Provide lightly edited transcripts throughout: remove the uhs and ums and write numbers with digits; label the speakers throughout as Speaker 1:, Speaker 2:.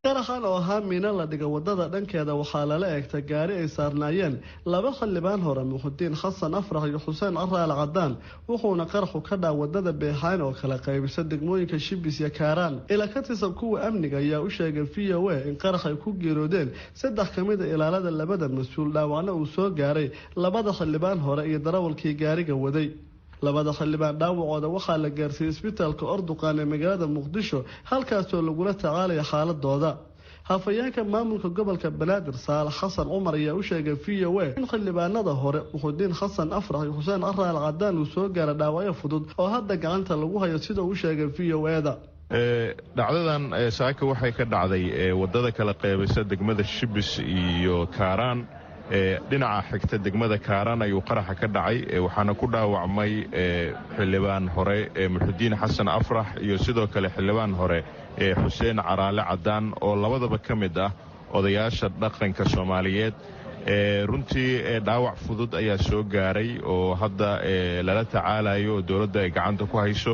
Speaker 1: qaraxan oo ahaa miina la dhiga wadada dhankeeda waxaa lala eegtay gaari ay saarnaayeen laba xildhibaan hore Muxudiin Xasan Afrax iyo Xuseen Caraale Cadaan wuxuuna qaraxu ka dhacay wadada Beexaan oo kala qaybisa degmooyinka Shibis iyo Kaaraan ila ka tirsan kuwa amniga ayaa u sheegay VOA in qarax ay ku geeroodeen saddex kamid ah ilaalada labada mas'uul dhaawacna uu soo gaaray labada xildhibaan hore iyo darawalkii gaariga waday labada xildhibaan dhaawacooda waxaa la gaarsiiyay isbitaalka Orduqaan ee magaalada Muqdisho halkaas oo lagu tacaalay xaaladooda hafayeenka maamulka gobolka Banaadir Saalax Xasan Umar ayaa u sheegay VOA in xildhibaanada hore Muxudiin Xasan Afrax iyo Xuseen Caraale Cadaan uu soo gaaray dhaawacyo fudud oo hadda gacanta lagu hayo sida uu sheegay VOA-da
Speaker 2: dhacdadan saaka waxay ka dhacday wadada kala qaybisa degmada Shibis iyo Kaaraan dhinaca xigta degmada Kaaraan ayuu qaraxa ka dhacay waxaana ku dhaawacmay xildhibaan hore Muxudiin Xasan Afrax iyo sidoo kale xildhibaan hore Xuseen Caraale Cadaan oo labadaba ka mid ah odayaasha dhaqanka Soomaaliyeed runtii dhaawac fudud ayaa soo gaaray oo hadda lala tacaalayo dawladda ay gacanta ku hayso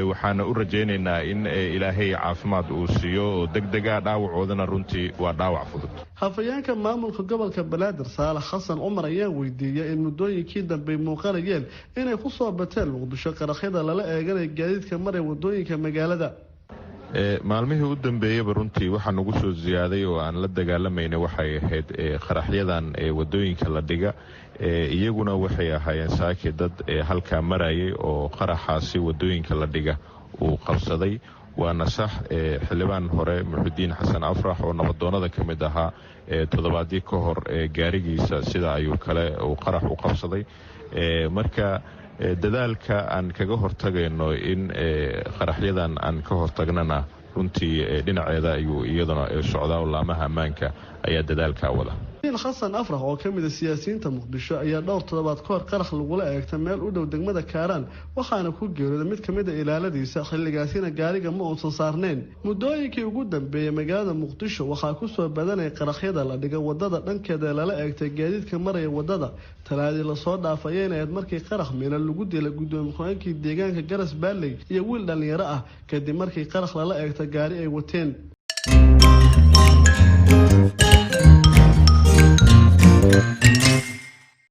Speaker 2: waxaana u rajaynaynaa in Ilaahay caafimaad uu siiyo oo degdega dhaawacoodana runtii waa dhaawac fudud
Speaker 1: hafayeenka maamulka gobolka Banaadir Saalax Xasan Umar ayaa weydiiyay in muddooyinkii dambe muuqanayeen inay ku soo bateen Muqdisho qaraxyada lala eeganay gaadiidka maray wadooyinka magaalada
Speaker 2: maalmihii u dambeeyay runtii waxa nagu soo ziyaaday oo aan la dagaalamayna waxay ahayd qaraxyadan wadooyinka la dhiga iyaguna waxay ahaayeen saaki dad halka marayay oo qaraxaasi wadooyinka la dhiga uu qabsaday waana sax xildhibaan hore Muxudiin Xasan Afrax oo nabadoonada ka mid ahaa toddobaadii ka hor gaarigiisa sida ayuu kale uu qarax u qabsaday marka dadaalka aan kaga hortagayno in qaraxyadan aan ka hortagnana runtii dhinaceeda ayuu iyaduna socdaa laamaha ammaanka ayaa dadaalka wada
Speaker 1: Xasan Afrax oo kamid ah siyaasiyiinta Muqdisho ayaa dhowr toddobaad ka hor qarax lagula eegtay meel u dhow degmada Kaaraan waxaana ku geeriyooday mid kamid ah ilaaladiisa xilligaasina gaariga ma uusan saarneen muddooyinkii ugu dambeeyay magaalada Muqdisho waxaa ku soo badanay qaraxyada la dhiga wadada dhankeeda lala eegtay gaadiidka maraya wadada talaadii la soo dhaafay inay markii qarax miina lagu dilay gudoomiyaha deegaanka Garas Baalley iyo wiil dhalinyaro ah kadib markii qarax lala eegtay gaari ay wateen